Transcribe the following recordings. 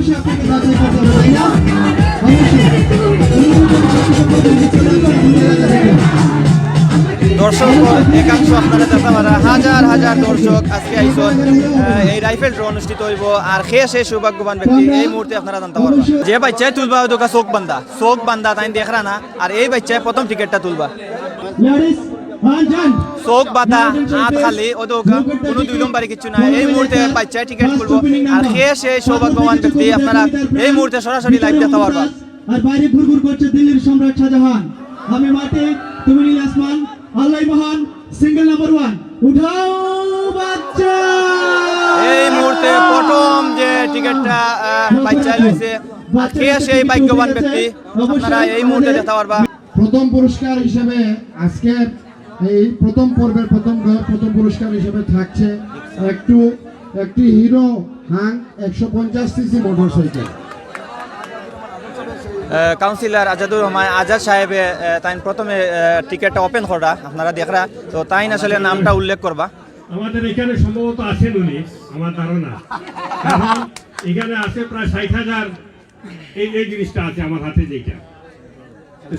অবশ্যই আপনাকে যাচাই করতে হবে, তাই না? দর্শক একাংশ আপনারা দেখা পারা হাজার হাজার দর্শক আজকে আইসন এই রাইফেল ড্র অনুষ্ঠিত হইব আর সেই সৌভাগ্যবান ব্যক্তি এই মুহূর্তে আপনারা জানতে পারবেন যে বাচ্চায় তুলবা ওটা চোখ বান্ধা তাই দেখরা না আর এই বাচ্চায় প্রথম টিকিটটা তুলবা চোখ বাঁধা হাত খালি ওদোকা কোনো দুই নম্বরে কিছু নাই এই মুহূর্তে বাচ্চায় টিকিট তুলবো আর সেই সৌভাগ্যবান ব্যক্তি আপনারা এই মুহূর্তে সরাসরি লাইভ দেখতে পারবা। আর বাইরে ঘুরঘুর করছে দিল্লির সম্রাট শাহজাহান, আমি মাঠে তুমি নীল আসমান, আল্লাহ মহান, সিঙ্গেল নাম্বার 1 উঠাও বাচ্চা। এই মুহূর্তে প্রথম যে টিকিটটা বাচ্চা লইছে কে সেই ভাগ্যবান ব্যক্তি আপনারা এই মুহূর্তে দেখতে পারবা। প্রথম পুরস্কার হিসেবে আজকের এই প্রথম পর্বের প্রথম পুরস্কার হিসেবে থাকছে একটি Hero Hunk 150 CC motorcycle. Councillor Azadur Rahman Azad সাহেবে তাই প্রথমে টিকিটটা ওপেন করা আপনারা দেখরা তো তাই আসলে নামটা উল্লেখ করবা। আমাদের এখানে সম্ভবত আছেন উনি, আমার ধারণা, কারণ এখানে আছে প্রায় 60,000 এই জিনিসটা আছে আমার হাতে যেটা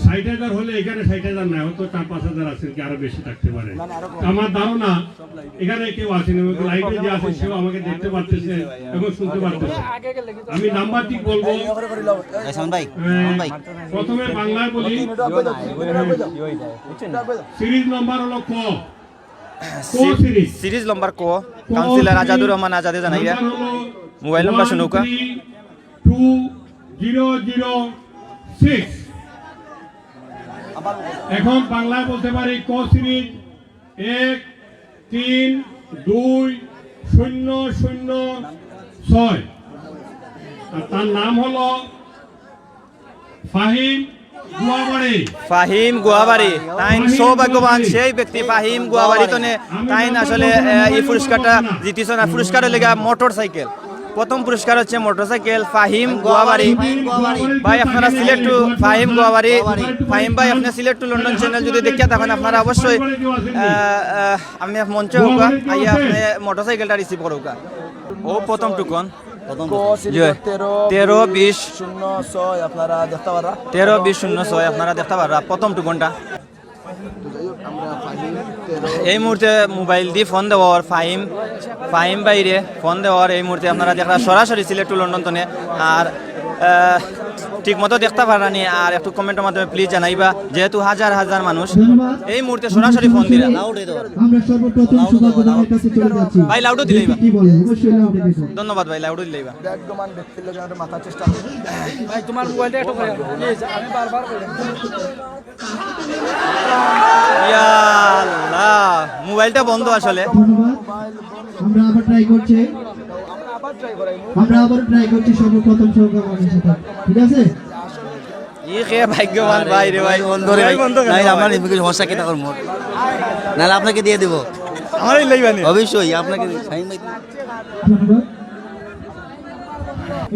60,000 হলে এখানে 60,000 না হয়তো 4-5,000 আছে কি আরো বেশি থাকতে পারে। আমার ধারণা এখানে কেউ আসেন এবং লাইভে যে আছে সেও আমাকে দেখতে পারতেছে এবং শুনতে পারতেছে। আমি নাম্বার ঠিক বলবো, প্রথমে বাংলায় বলি, সিরিজ নাম্বার হলো ক সিরিজ নম্বর ক কাউন্সিলর আজাদুর রহমান আজাদে জানাইরা মোবাইল নাম্বার শুনুকা 2006। এখন বাংলায় বলতে পারি ক সিরিজ 1320006 আর তার নাম হলো ফাহিম গুয়াবাড়ি। ফাহিম গুয়াবাড়ি তাই সৌভাগ্যবান সেই ব্যক্তি ফাহিম গুয়াবাড়ি তো তাই আসলে এই পুরস্কারটা জিতিয়েছেন। আর পুরস্কারের লেগে মোটরসাইকেল, প্রথম পুরস্কার হচ্ছে মোটরসাইকেল ফাহিম গুয়াবাড়ি। ভাই আপনারা সিলেক্ট টু ফাহিম গুয়াবাড়ি, ফাহিম ভাই আপনি সিলেক্ট টু লন্ডন চ্যানেল যদি দেখিয়া থাকেন আপনারা অবশ্যই আমি মঞ্চে হোকা আইয়া আপনি মোটরসাইকেলটা রিসিভ করুকা। ও প্রথম টুকন 13-20-06 আপনারা দেখতে পারা 13-20-06 আপনারা দেখতে পারা প্রথম টুকনটা। এই মুহূর্তে মোবাইল দিয়ে ফোন দেওয়ার ফাহিম বাইরে ফোন দেওয়ার এই মুহূর্তে আপনারা দেখা সরাসরি সিলেক্ট টু লন্ডন তনে আর ঠিক মতো দেখতে পারানি আর একটু কমেন্টের মাধ্যমে প্লিজ জানাইবা যেহেতু হাজার হাজার মানুষ এই মুহূর্তে সরাসরি ফোন দিলা। আমরা সর্বপ্রথম সৌভাগ্যবানের কাছে চলে যাচ্ছি। ভাই লাউডও দিলেইবা, কি বলেন? অবশ্যই লাউডে দিবেন। ধন্যবাদ ভাই লাউডও দিলেইবা। একদম ব্যক্তির লগে আমাদের মাথার চেষ্টা ভাই তোমার মোবাইলটা একটু করে প্লিজ আমি বারবার করি ইয়া আল্লাহ মোবাইলটা বন্ধ আসলে। ধন্যবাদ। আমরা আবার ট্রাই করছি সর্বপ্রথম সৌভাগ্যবানের সাথে, ঠিক আছে? ই কে ভাগ্যবান ভাই রে ভাই বন্ধ রে ভাই বন্ধ নাই আমার এমনি সমস্যা কি থাকার মোর নাহলে আপনাকে দিয়ে দেব আমারই লইবানি অবশ্যই আপনাকে ফাহিম ভাই। ধন্যবাদ।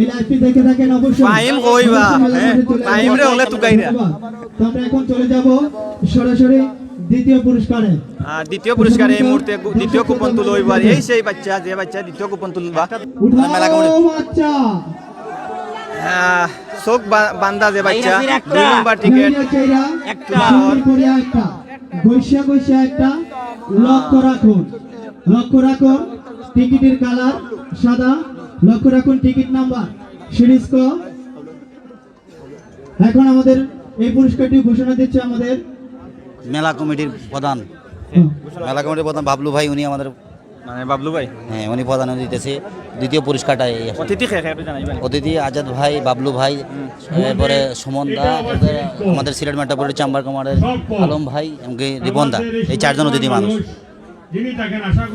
এই লাইভটি দেখে থাকেন অবশ্যই ফাহিম কইবা ফাহিম রে হলে তুকাইরা। তো আমরা এখন চলে যাব সরাসরি দ্বিতীয় পুরস্কারে। আর দ্বিতীয় পুরস্কার এই মুহূর্তে দ্বিতীয় কুপন তুলো হইবার এই সেই বাচ্চা যে বাচ্চা দ্বিতীয় কুপন তুলবা উঠাও বাচ্চা। চোখ বান্দা যে বাচ্চা 2 নম্বর টিকিট একটা গৈসা একটা লক্ষ্য রাখুন টিকিটের কালার সাদা, লক্ষ্য রাখুন টিকিট নাম্বার সিরিজ ক। এখন আমাদের এই পুরস্কারটি ঘোষণা দিচ্ছে আমাদের মেলা কমিটির প্রধান বাবলু ভাই, উনি আমাদের মানে বাবলু ভাই, হ্যাঁ উনি প্রধান দিতেছে দ্বিতীয় পুরস্কারটা। অতিথি আজাদ ভাই, বাবলু ভাই, এরপরে সুমন দা, আমাদের Sylhet metropolitan chamber commander Alam ভাই, এমনকি রিপন দা, এই 4 জন অতিথি মানুষ।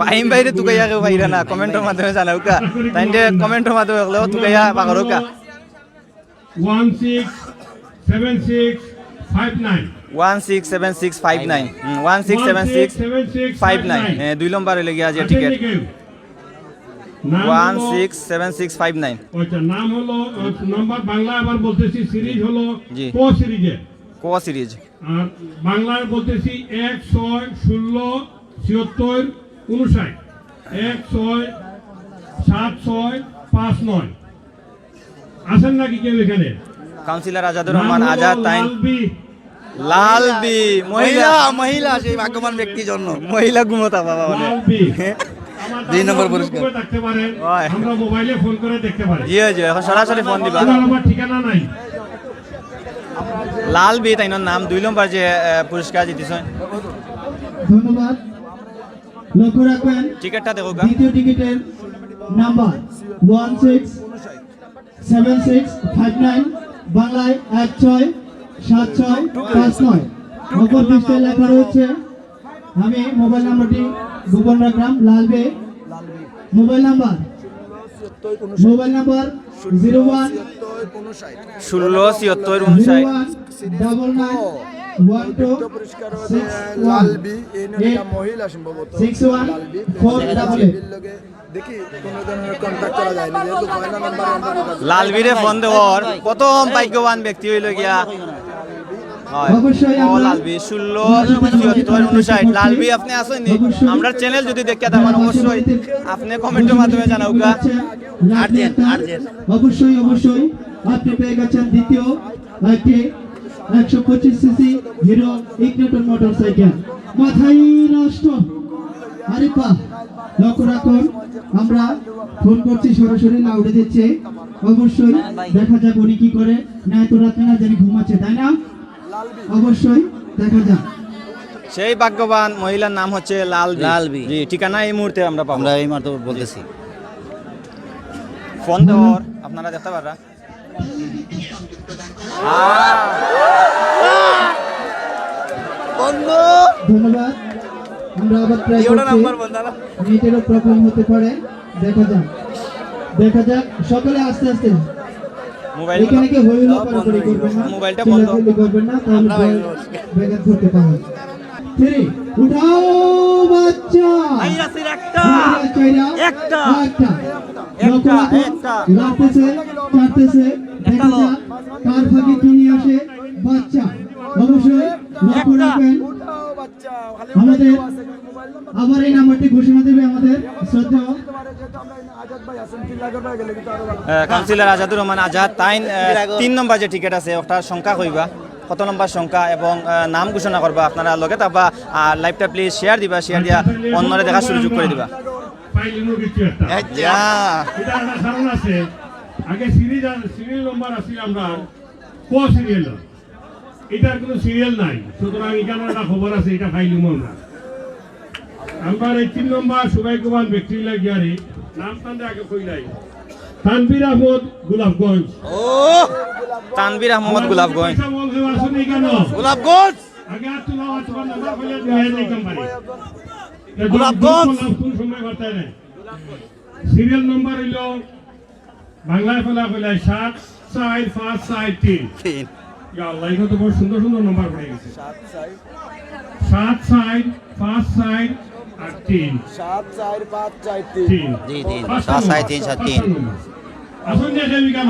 ফাহিম ভাইরে তুকাইয়া কেউ ভাইরা না কমেন্টের মাধ্যমে জানাউকা তাইলে কমেন্টের মাধ্যমে হলেও তুকাইয়া পাগরুকা 167659 167659 167659 2 নম্বর হইলে গিয়া যে টিকিট 167659। আচ্ছা নাম হলো নাম্বার বাংলা আবার বলতেছি সিরিজ হলো ক সিরিজ আর বাংলায় বলতেছি 16167659 167659 আছেন নাকি কেউ এখানে? কাউন্সিলর আজাদুর রহমান নাম হলো আজাদ তাইন লালবি। লালবি মহিলা মহিলা সেই ভাগ্যবান ব্যক্তির জন্য মহিলা গুমতা বাবা বলে লালবি। আমার 2 নম্বর নাম্বার পুরস্কার। করে দেখতে পারেন, হয়। আমরা মোবাইলে ফোন করে দেখতে পারি। জি জি এখন সরাসরি ফোন দিবা ওনার আমার ঠিকানা নাই। লালবি তাইনোর নাম 2 নম্বর যে পুরস্কার জিতিছেন ধন্যবাদ। লক্ষ্য রাখবেন টিকিটটা দেখো গা দ্বিতীয় টিকিটের নাম্বার 167659, বাংলায় 167659। অপর পৃষ্ঠায় লেখা রয়েছে, আমি মোবাইল নাম্বারটি গোপন রাখলাম, লালবে মোবাইল নাম্বার 01 ষোলো ছিয়ত্তর 59 লালবি এই নটা মহিলা সম্ভবত 6148। দেখি কোন ধরনের কন্টাক্ট করা যায় না যেহেতু পয়লা নাম্বার আমরা লালবিরে ফোন দেওয়ার প্রথম ভাগ্যবান ব্যক্তি হইল গিয়া হয় অবশ্যই ও আমরা- লালবি 16 লালবি আপনি আসেন নি আমরা চ্যানেল যদি দেখে থাকেন অবশ্যই আপনি কমেন্টের মাধ্যমে জানাও গা অবশ্যই অবশ্যই আপনি পেয়ে গেছেন দ্বিতীয় একটি 125 সিসি হিরো ইগনিটর মোটরসাইকেল। মাথায় নষ্ট আরিফা, লক্ষ্য রাখুন, আমরা ফোন করছি সরাসরি লাউডে দিচ্ছে। অবশ্যই দেখা যাক উনি কি করে, না এত রাতে না জানি ঘুমাচ্ছে, তাই না? অবশ্যই দেখা যাক। সেই ভাগ্যবান মহিলার নাম হচ্ছে লালবি লালবি। জি ঠিকানা এই মুহূর্তে আমরা পাবো আমরা এই মাত্র বলতেছি ফোন দেওয়ার আপনারা দেখতে পারা ধন্যবাদ। আমরা আবার ট্রাই করছি, নেটেরও প্রবলেম হতে পারে, দেখা যাক দেখা যাক। সকলে আস্তে আস্তে, মোবাইল এখানে কি হইলো পারাপারি করবেন না, মোবাইলটা বন্ধ। চিল্লাচিল্লি করবেন না, তাহলে ব্যাঘাত করতে পারে। 3 উঠাও বাচ্চা, একটা লক্ষ্য রাখুন, লাফতেছে চাটতেছে, দেখা যাক কার ফাঁকে কি নিয়ে আসে বাচ্চা। অবশ্যই লক্ষ্য রাখবেন, আমাদের আবার এই নাম্বারটি ঘোষণা দেবে আমাদের শ্রদ্ধেয় কাউন্সিলর আজাদুর রহমান আজাদ তাইন 3 নম্বর যে টিকিট আছে ওটার সংখ্যা কইবা কত নম্বর সংখ্যা এবং নাম ঘোষণা করবা আপনারা লগে থাকবা আর লাইভটা প্লিজ শেয়ার দিবা, শেয়ার দিয়া অন্যরে দেখার সুযোগ করে দিবা। ফাইলিনো কিছু একটা। যা এটা একটা কারণ আছে, আগে সিরিয়াল নম্বর আছে আমরা ক সিরিয়াল, এটার কোনো সিরিয়াল নাই, সুতরাং এখানে একটা খবর আছে, এটা ফাইলিনো আমরা। আমরা এই 3 নম্বর সৌভাগ্যবান ব্যক্তি লাগিয়ারি নাম তান্ডে আগে কইলাই তানভীর আহমদ গোলাপগঞ্জ। তানভীর আহমদ গোলাপগঞ্জ পয়সা বলতে আসুন কেন গোলাপগঞ্জ আগে আর তুলা তোমার নাম্বার কইলে দুই দিতাম পারি। গোলাপগঞ্জ কোন সময় বার্তায় নাই। সিরিয়াল নম্বর হইল বাংলায় ফেলা কইলাই 74543। ইয়া আল্লাহ, এটা তো বড় সুন্দর সুন্দর নাম্বার পড়ে গেছে। 74543 74543 জি জি 74373 আসুন যে আমি কেন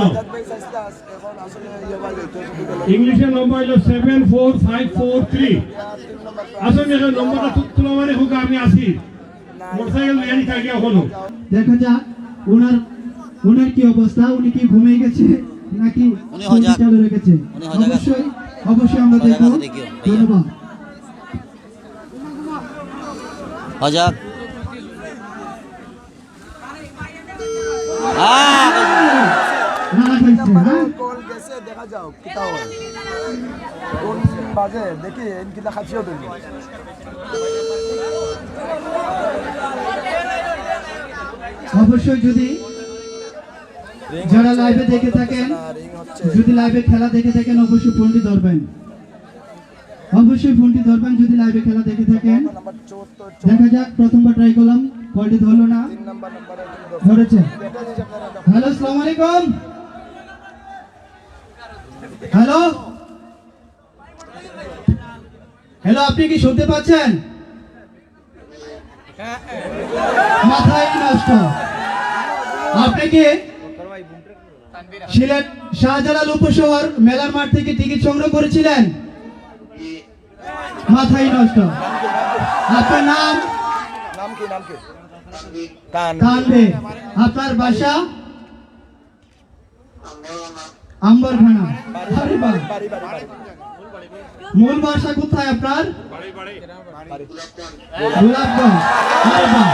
ইংলিশের নম্বর হইল 74543। আসুন যে নম্বরটা তুলা মানে হোক, আমি আসি মোটরসাইকেল নিয়ে থাকি এখনো। দেখা যাক ওনার কি অবস্থা, উনি কি ঘুমিয়ে গেছে নাকি উনি হজাক। চালু রেখেছে। উনি হজাক আছে। অবশ্যই আমরা হজাক দেখব। আছে, দেখিও, ভাইয়া। ধন্যবাদ। হজাক নানা খাইছে, হ্যাঁ? কল গেছে দেখা যাও কিতা হয় কোন বাজে দেখি এনকিটা খাচিও দেন অবশ্যই যদি যারা লাইভে দেখে থাকেন, রিং হচ্ছে যদি লাইভে খেলা দেখে থাকেন, অবশ্যই ফোনটি ধরবেন, অবশ্যই ফোনটি ধরবেন যদি লাইভে খেলা দেখে থাকেন। নাম্বার 74 দেখা যাক, প্রথমবার ট্রাই করলাম, কলটি ধরলো না, 3 নাম্বারে ধরেছে। এটা দিছে আপনারা হ্যালো, আসসালামু আলাইকুম। হ্যালো হ্যালো, আপনি কি শুনতে পাচ্ছেন? মাথায় নষ্ট। আপনি কি সিলেট শাহজালাল উপশহর মেলার মাঠ থেকে টিকিট সংগ্রহ করেছিলেন? মাথায় নষ্ট। আপনার নাম? নাম কি তানভীর। আপনার বাসা? আম্বরখানা। আরে বাহ। মূল বাসা কোথায় আপনার? গোলাপগঞ্জ। আরে বাহ।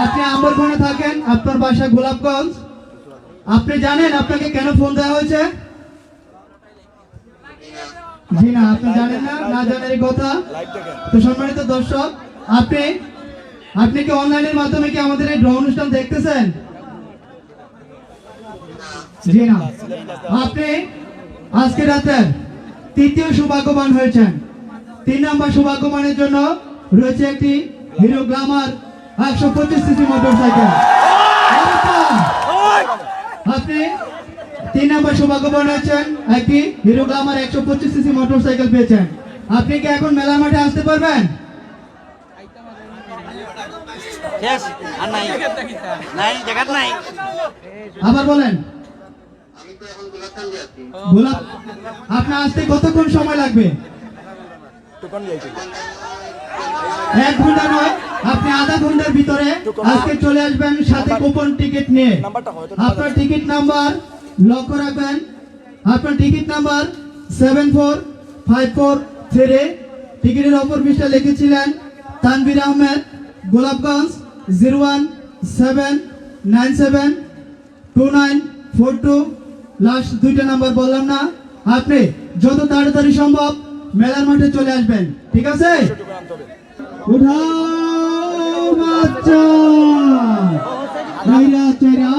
আপনি আম্বরখানা থাকেন, আপনার বাসা গোলাপগঞ্জ। আপনি জানেন আপনাকে কেন ফোন দেওয়া হয়েছে? জি না, আপনি জানেন না, না জানেন এই কথা। তো সম্মানিত দর্শক, আপনি কি অনলাইনের মাধ্যমে কি আমাদের এই ড্র অনুষ্ঠান দেখতেছেন? জি না, আপনি আজকে রাতের তৃতীয় সৌভাগ্যবান হয়েছেন। 3 নম্বর সৌভাগ্যবানের জন্য রয়েছে একটি হিরো গ্ল্যামার 125 সিসি মোটরসাইকেল। আপনি 3 নম্বর সৌভাগ্যবান হয়েছেন, একটি হিরো গ্ল্যামার 125 সিসি মোটরসাইকেল পেয়েছেন। আপনি কি এখন মেলা মাঠে আসতে পারবেন? আবার বলেন। গোলাপ, আপনার আসতে কতক্ষণ সময় লাগবে? 1 ঘন্টা নয়, আপনি আধা ঘন্টার ভিতরে আজকে চলে আসবেন সাথে কুপন টিকিট নিয়ে। আপনার টিকিট নাম্বার লক্ষ্য রাখবেন। আপনার টিকিট নাম্বার 74543। টিকিটের অপর পৃষ্ঠা লিখেছিলেন তানভীর আহমেদ, গোলাপগঞ্জ 017972942। লাস্ট 2টা নাম্বার বললাম না। আপনি যত তাড়াতাড়ি সম্ভব মেলার মাঠে চলে আসবেন, ঠিক আছে? উঠাও বাচ্চা, নাইরা চেরা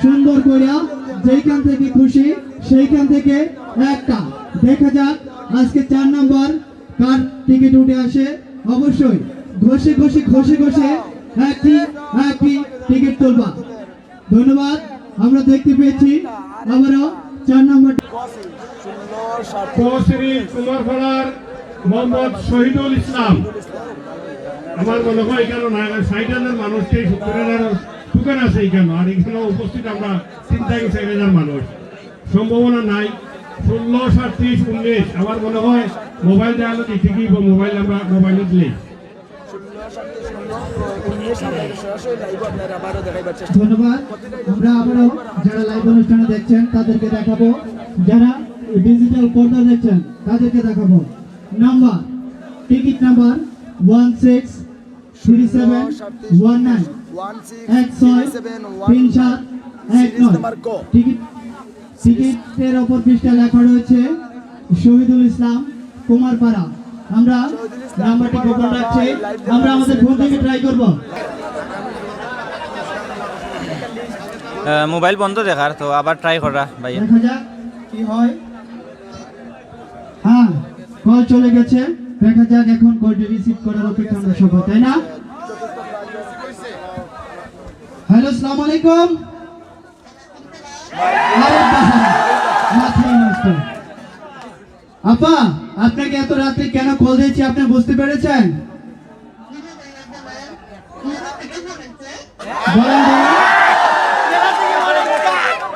সুন্দর করিয়া যেখান থেকে খুশি সেইখান থেকে একটা। দেখা যাক আজকে 4 নাম্বার কার টিকিট উঠে আসে। অবশ্যই ঘষে ঘষে ঘষে ঘষে একটি টিকিট তুলবা। ধন্যবাদ। আমরা দেখতে পেয়েছি আবারও 4 নম্বর কোশ্রী কুমারপাড়ার মোহাম্মদ শহীদুল ইসলাম। আমার মনে হয় এখানে 60,000 মানুষকে 70,000 দোকান আছে এখানে, আর এখানে উপস্থিত আমরা 3 থেকে 4,000 মানুষ। সম্ভাবনা নাই। 16, 37, 19 আমার মনে হয় মোবাইল দেওয়া ঠিকই, মোবাইল আমরা মোবাইলে দিলে। ধন্যবাদ। আমরা আবারও যারা লাইভ অনুষ্ঠানে দেখছেন তাদেরকে দেখাবো, যারা ডিজিটাল পর্দা দেখছেন তাদেরকে দেখাবো। Number, ticket number 163719 163719। টিকিটের অপর পৃষ্ঠা লেখা রয়েছে শহীদুল ইসলাম, কুমারপাড়া। আমরা নাম্বারটি গোপন রাখছি, আমরা আমাদের ফোন থেকে ট্রাই করব। মোবাইল বন্ধ দেখার, তো আবার ট্রাই করা ভাই। দেখা যাক কি হয়। হ্যাঁ, কল চলে গেছে। দেখা যাক এখন কলটি রিসিভ করার অপেক্ষা আমরা সবাই, তাই না? হ্যালো, আসসালামু আলাইকুম। আরে বাহ, মাথায় নষ্ট। আপা, আপনাকে এত রাতে কেন কল দিয়েছি আপনি বুঝতে পেরেছেন? বলেন।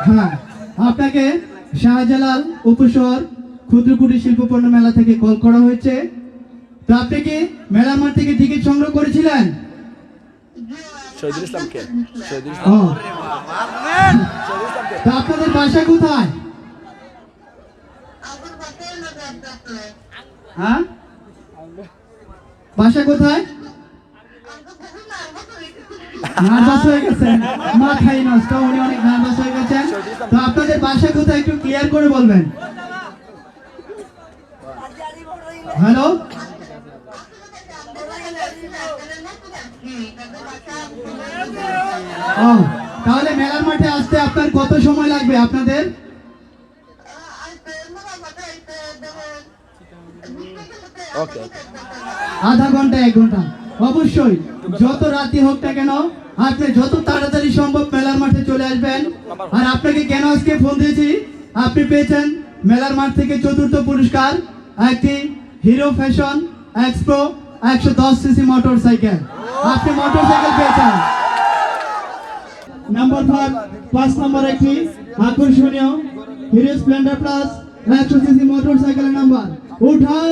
হ্যাঁ, আপনাকে শাহজালাল উপশহর ক্ষুদ্র কুটির শিল্প পণ্য মেলা থেকে কল করা হয়েছে। তো আপনি কি মেলার মাঠ থেকে টিকিট সংগ্রহ করেছিলেন? ও, তো আপনাদের বাসা কোথায়? হ্যাঁ, বাসা কোথায়? নার্ভাস হয়ে গেছেন, মাথায় নষ্ট, উনি অনেক নার্ভাস হয়ে গেছেন। তো আপনাদের বাসা কোথায় একটু ক্লিয়ার করে বলবেন। হ্যালো, ও, তাহলে মেলার মাঠে আসতে আপনার কত সময় লাগবে আপনাদের? আধা ঘন্টা, 1 ঘন্টা। অবশ্যই যত রাতি হোক না কেন আপনি যত তাড়াতাড়ি সম্ভব মেলার মাঠে চলে আসবেন। আর আপনাকে কেন আজকে ফোন দিয়েছি, আপনি পেয়েছেন মেলার মাঠ থেকে 4র্থ পুরস্কার, একটি hero fashion Expro 110 CC motorcycle. আপনি মোটরসাইকেল পেয়েছেন। নাম্বার 5 নম্বর একটি আকর্ষণীয় হিরো স্প্লেন্ডার প্লাস 100 সিসি মোটরসাইকেলের নাম্বার উঠাও।